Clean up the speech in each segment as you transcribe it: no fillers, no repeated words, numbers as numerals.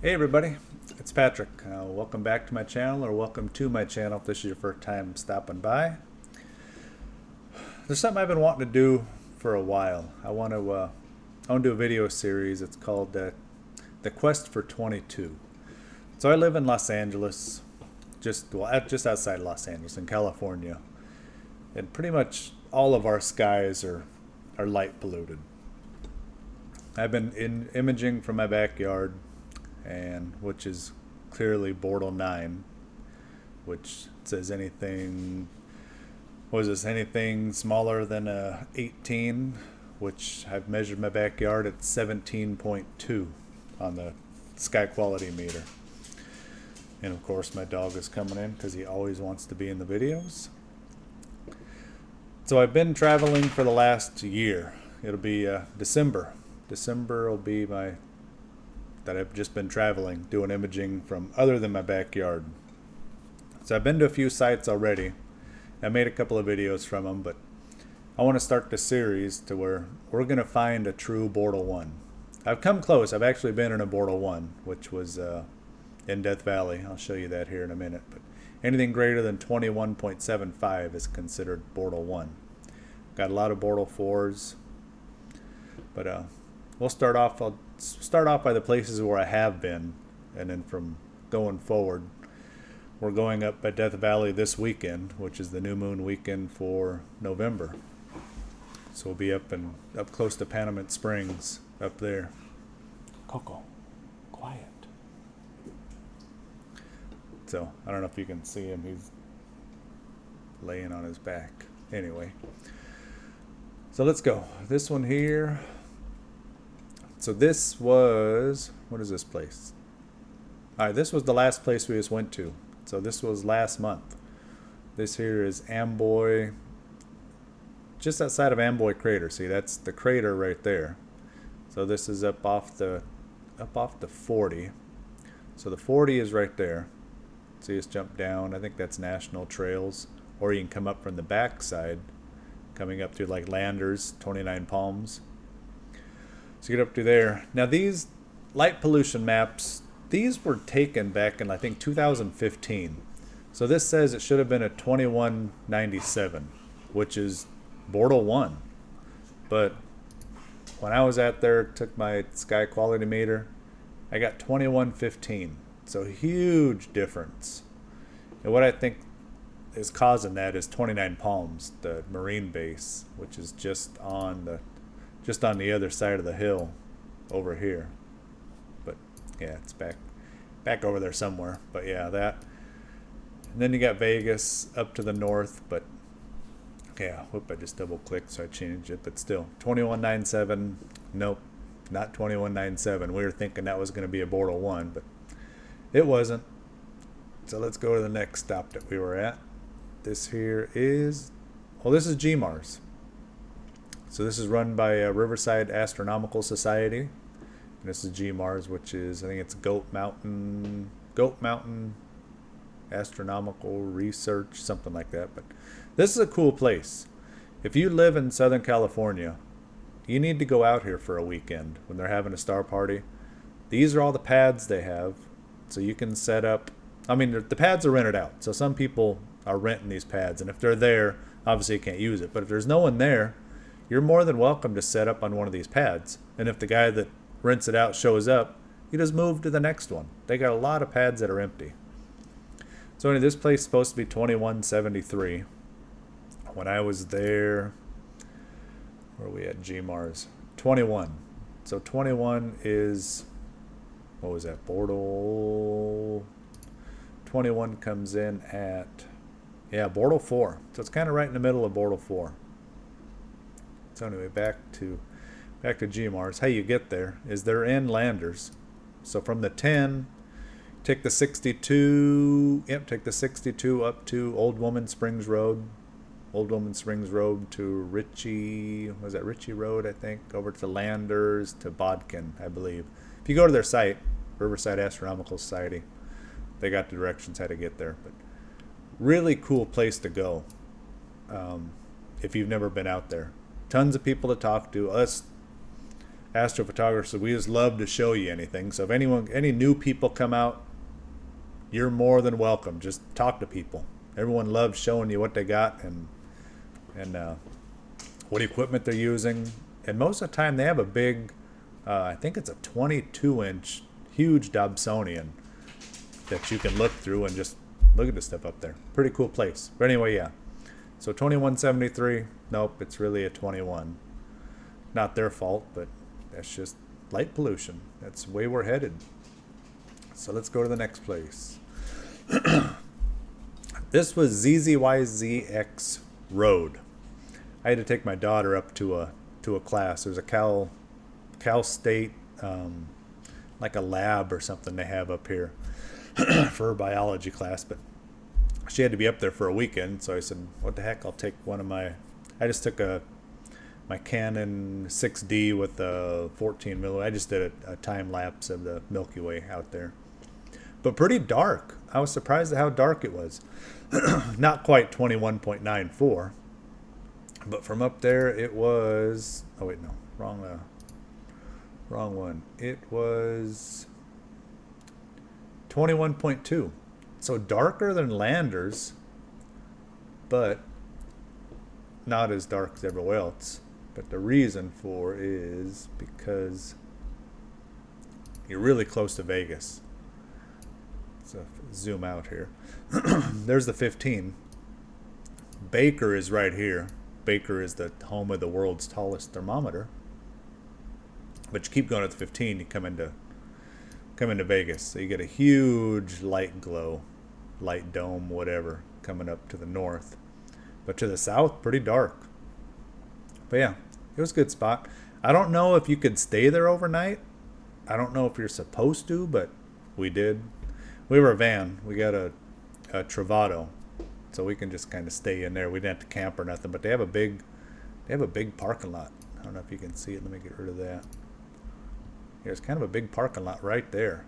Hey everybody, it's Patrick. Welcome back to my channel, or welcome to my channel if this is your first time stopping by. There's something I've been wanting to do for a while. I want to do a video series. It's called The Quest for 22. So I live in Los Angeles, just outside Los Angeles in California, and pretty much all of our skies are light polluted. I've been imaging from my backyard, and which is clearly bortle 9, which says anything, what is this, anything smaller than a 18, which I've measured my backyard at 17.2 on the sky quality meter. And of course my dog is coming in because he always wants to be in the videos. So I've been traveling for the last year. It'll be December. December will be that I've just been traveling, doing imaging from other than my backyard. So I've been to a few sites already. I made a couple of videos from them, but I want to start the series to where we're going to find a true bortle 1. I've come close. I've actually been in a bortle 1, which was in Death Valley. I'll show you that here in a minute. But anything greater than 21.75 is considered bortle 1. Got a lot of bortle 4s, but I'll start off by the places where I have been, and then from going forward, we're going up by Death Valley this weekend, which is the new moon weekend for November. So we'll be up close to Panamint Springs up there. Coco, quiet. So I don't know if you can see him. He's laying on his back. Anyway, so let's go. This one here. So this was, what is this place? All right, this was the last place we just went to. So this was last month. This here is Amboy, just outside of Amboy Crater. See, that's the crater right there. So this is up off the 40. So the 40 is right there. So you just jump down. I think that's National Trails, or you can come up from the back side, coming up through like Landers, 29 Palms. So you get up to there. Now these light pollution maps, these were taken back in I think 2015. So this says it should have been a 2197, which is bortle 1. But when I was out there, took my sky quality meter, I got 2115. So huge difference. And what I think is causing that is 29 Palms, the Marine base, which is just on the other side of the hill over here. But yeah, it's back over there somewhere. But yeah, that. And then you got Vegas up to the north, but yeah, whoop, I just double clicked, so I changed it. But still, 2197, nope, not 2197. We were thinking that was going to be a bortle 1, but it wasn't. So let's go to the next stop that we were at. This here is, well, this is GMARS. So this is run by Riverside Astronomical Society. And this is GMARS, which is, I think it's Goat Mountain Astronomical Research, something like that. But this is a cool place. If you live in Southern California, you need to go out here for a weekend when they're having a star party. These are all the pads they have. So you can set up, I mean, the pads are rented out. So some people are renting these pads. And if they're there, obviously you can't use it. But if there's no one there, you're more than welcome to set up on one of these pads. And if the guy that rents it out shows up, you just move to the next one. They got a lot of pads that are empty. So anyway, this place is supposed to be 2173. When I was there, where are we at? GMARS 21. So 21 is, what was that? Bortle 21 comes in at, yeah, bortle 4. So it's kind of right in the middle of bortle 4. So anyway, back to GMARS. How you get there is they're in Landers. So from the 10, take the 62. Yep, take the 62 up to Old Woman Springs Road. Old Woman Springs Road to Ritchie. Was that Ritchie Road? I think over to Landers to Bodkin, I believe. If you go to their site, Riverside Astronomical Society, they got the directions how to get there. But really cool place to go if you've never been out there. Tons of people to talk to. astrophotographers, we just love to show you anything. So if any new people come out, you're more than welcome. Just talk to people. Everyone loves showing you what they got and what equipment they're using. And most of the time they have a big, I think it's a 22-inch huge Dobsonian that you can look through and just look at the stuff up there. Pretty cool place. But anyway, yeah. So 2173, nope, it's really a 21. Not their fault, but that's just light pollution. That's the way we're headed. So let's go to the next place. This was ZZYZX Road. I had to take my daughter up to a class. There's a Cal State, like a lab or something they have up here for her biology class, but she had to be up there for a weekend, so I said, what the heck, I'll take I just took my Canon 6D with a 14 millimeter. I just did a time lapse of the Milky Way out there. But pretty dark. I was surprised at how dark it was. Not quite 21.94, but from up there it was, oh wait, no, wrong one. It was 21.2. So darker than Landers, but not as dark as everywhere else. But the reason for is because you're really close to Vegas. So zoom out here. There's the 15. Baker is right here. Baker is the home of the world's tallest thermometer. But you keep going at the 15, you come into Vegas. So you get a huge light glow, light dome, whatever, coming up to the north. But to the south, pretty dark. But yeah, it was a good spot. I don't know if you could stay there overnight. I don't know if you're supposed to, but we did. We were a van. We got a Travato, so we can just kind of stay in there. We didn't have to camp or nothing. But they have a big parking lot. I don't know if you can see it. Let me get rid of that. There's kind of a big parking lot right there.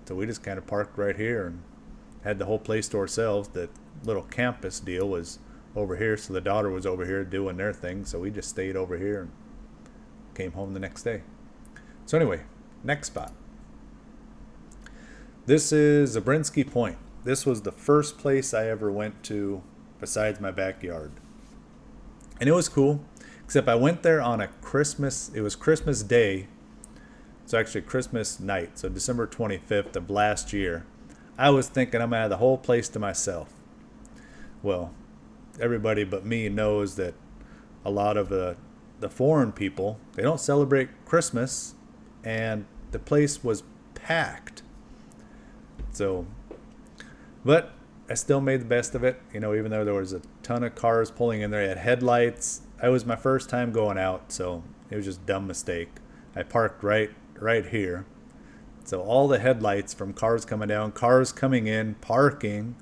So we just kind of parked right here and had the whole place to ourselves. The little campus deal was over here, so the daughter was over here doing their thing. So we just stayed over here and came home the next day. So anyway, next spot. This is Zabriskie Point. This was the first place I ever went to besides my backyard. And it was cool, except I went there on it was Christmas Day. It's actually Christmas night, so December 25th of last year. I was thinking I'm going to have the whole place to myself. Well, everybody but me knows that a lot of the foreign people, they don't celebrate Christmas, and the place was packed. So, but I still made the best of it, even though there was a ton of cars pulling in there. It had headlights. It was my first time going out, so it was just a dumb mistake. I parked right here. So all the headlights from cars coming down, cars coming in, parking,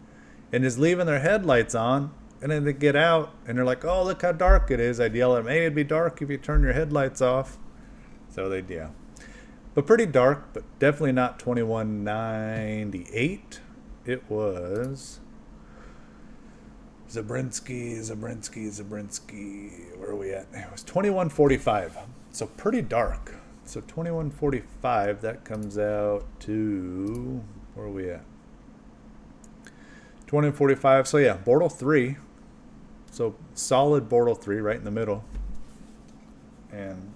and just leaving their headlights on. And then they get out, and they're like, oh, look how dark it is. I'd yell at them, hey, it'd be dark if you turn your headlights off. So yeah. But pretty dark, but definitely not 2198. It was Zabriskie. Where are we at? It was 2145. So pretty dark. So 2145, that comes out to, where are we at? 2145. So yeah, bortle 3. So solid bortle 3 right in the middle. And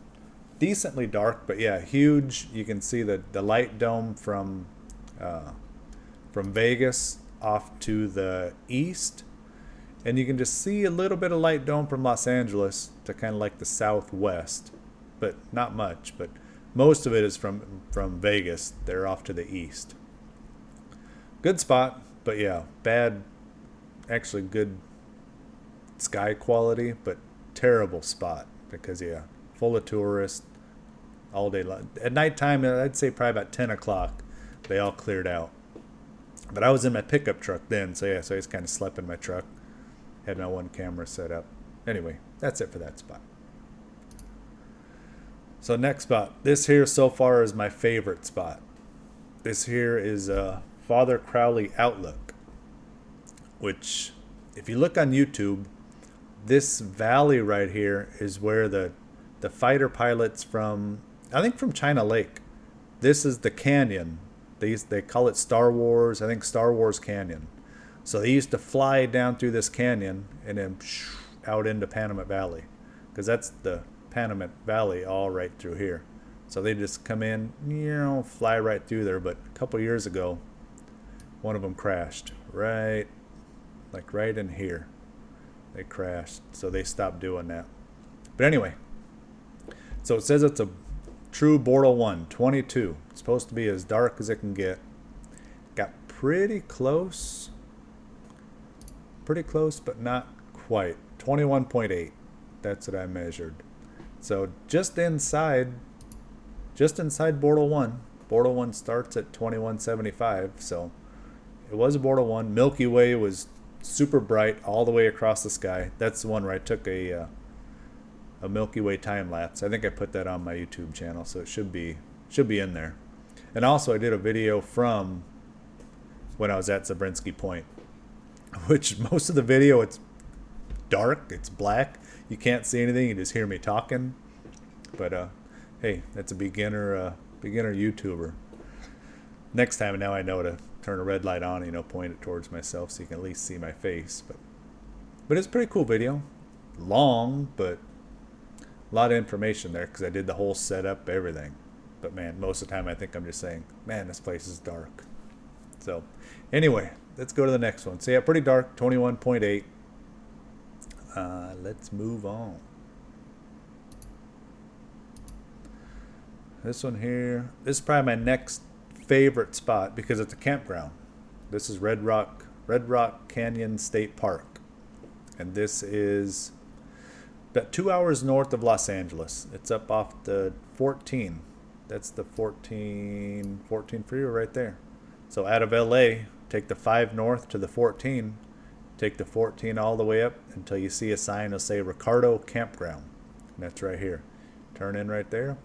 decently dark, but yeah, huge. You can see the light dome from Vegas off to the east, and you can just see a little bit of light dome from Los Angeles to kind of like the southwest, but not much. But most of it is from Vegas. They're off to the east. Good spot, but yeah, actually good sky quality, but terrible spot because yeah, full of tourists all day long. At nighttime, I'd say probably about 10 o'clock, they all cleared out. But I was in my pickup truck then, so yeah, so I just kind of slept in my truck. Had my one camera set up. Anyway, that's it for that spot. So next spot. This here so far is my favorite spot. This here is Father Crowley Outlook, which if you look on YouTube, this valley right here is where the fighter pilots from I think from China Lake. This is the canyon. They call it Star Wars. I think Star Wars Canyon. So they used to fly down through this canyon and then out into Panamint Valley, because that's the Panamint Valley all right through here. So they just come in, fly right through there. But a couple years ago, one of them crashed right in here. They crashed, so they stopped doing that. But anyway, so it says it's a true bortle 1, 22. It's supposed to be as dark as it can get. Got pretty close, but not quite. 21.8. That's what I measured. So just inside bortle 1. Bortle 1 starts at 2175. So it was a bortle 1. Milky Way was super bright all the way across the sky. That's the one where I took a Milky Way time lapse. I think I put that on my YouTube channel, so it should be in there. And also I did a video from when I was at Zabrinsky Point, which most of the video it's dark, it's black, you can't see anything, you just hear me talking. But hey, that's a beginner YouTuber. Next time, now I know to turn a red light on, point it towards myself so you can at least see my face. But it's a pretty cool video. Long, but a lot of information there because I did the whole setup, everything. But man, most of the time I think I'm just saying, man, this place is dark. So anyway, let's go to the next one. So yeah, pretty dark, 21.8. Let's move on. This one here, this is probably my next favorite spot because it's a campground. This is Red Rock Canyon State Park. And this is about 2 hours north of Los Angeles. It's up off the 14. That's the 14 freeway right there. So out of LA, take the 5 north to the 14. Take the 14 all the way up until you see a sign that'll say Ricardo Campground. And that's right here. Turn in right there.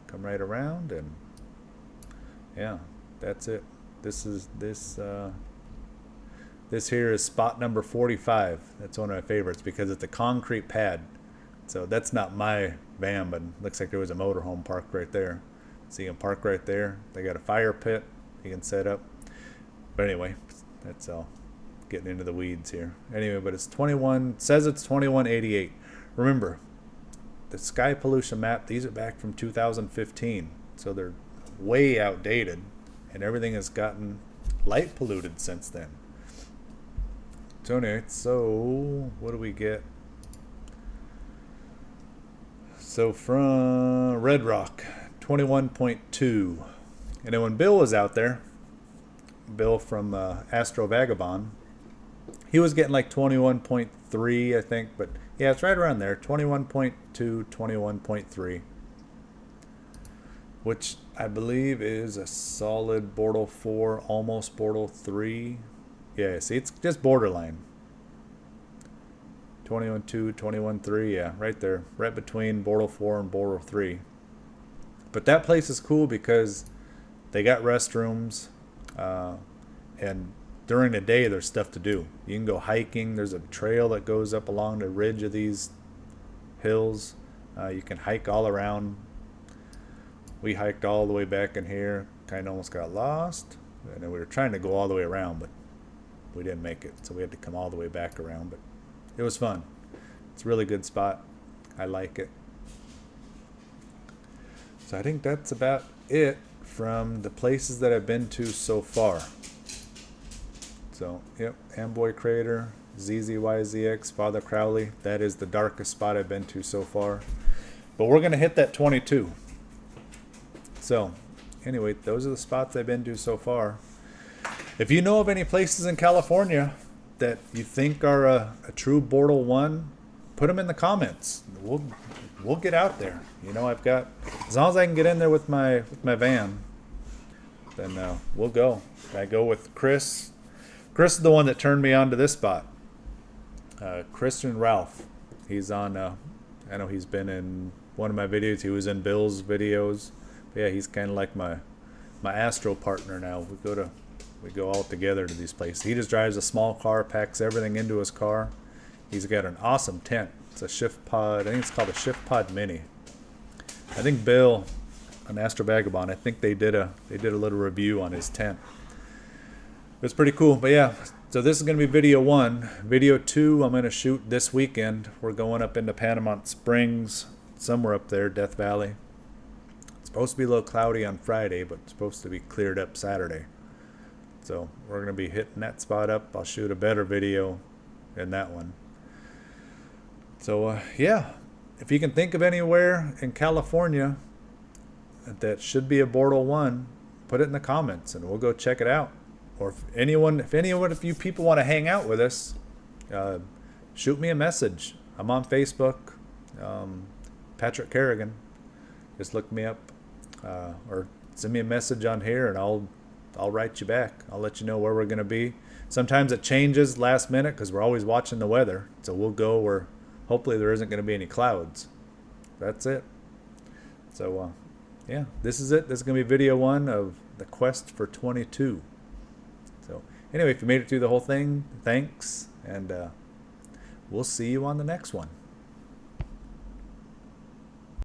Come right around, and yeah, that's it. This here is spot number 45. That's one of my favorites because it's a concrete pad. So that's not my van, but it looks like there was a motorhome parked right there. So you can park right there. They got a fire pit you can set up. But anyway, that's all. Getting into the weeds here. Anyway, but it's 21, says it's 2188. Remember, the sky pollution map, these are back from 2015. So they're way outdated, and everything has gotten light polluted since then. So anyway, so what do we get? So from Red Rock, 21.2. And then when Bill was out there, Bill from Astro Vagabond, he was getting like 21.3, I think, but yeah, it's right around there, 21.2, 21.3, which I believe is a solid bortle 4, almost bortle 3. Yeah, see, it's just borderline. 21.2, 21.3, yeah, right there, right between bortle 4 and bortle 3. But that place is cool because they got restrooms, and during the day there's stuff to do. You can go hiking. There's a trail that goes up along the ridge of these hills. You can hike all around. We hiked all the way back in here, kind of almost got lost, and then we were trying to go all the way around, but we didn't make it, so we had to come all the way back around. But it was fun. It's a really good spot. I like it. So I think that's about it from the places that I've been to so far. So, yep, Amboy Crater, ZZYZX, Father Crowley. That is the darkest spot I've been to so far. But we're going to hit that 22. So, anyway, those are the spots I've been to so far. If you know of any places in California that you think are a true bortle 1, put them in the comments. We'll get out there. I've got, as long as I can get in there with my van, then we'll go. I go with Chris. Chris is the one that turned me on to this spot. Christian Ralph. He's on, I know he's been in one of my videos. He was in Bill's videos. But yeah, he's kind of like my Astro partner now. We go all together to these places. He just drives a small car, packs everything into his car. He's got an awesome tent. It's a Shift Pod. I think it's called a Shift Pod Mini. I think Bill on Astro Vagabond, I think they did a little review on his tent. It's pretty cool. But yeah, so this is going to be video 1. Video 2 I'm going to shoot this weekend. We're going up into Panama Springs, somewhere up there, Death Valley. It's supposed to be a little cloudy on Friday, but it's supposed to be cleared up Saturday. So we're going to be hitting that spot up. I'll shoot a better video than that one. So yeah, if you can think of anywhere in California that should be a bortle 1, put it in the comments and we'll go check it out. Or if you people want to hang out with us, shoot me a message. I'm on Facebook, Patrick Kerrigan. Just look me up, or send me a message on here, and I'll write you back. I'll let you know where we're gonna be. Sometimes it changes last minute because we're always watching the weather. So we'll go where hopefully there isn't gonna be any clouds. That's it. So yeah, this is it. This is gonna be video 1 of the quest for 22. So anyway, if you made it through the whole thing, thanks, and we'll see you on the next one.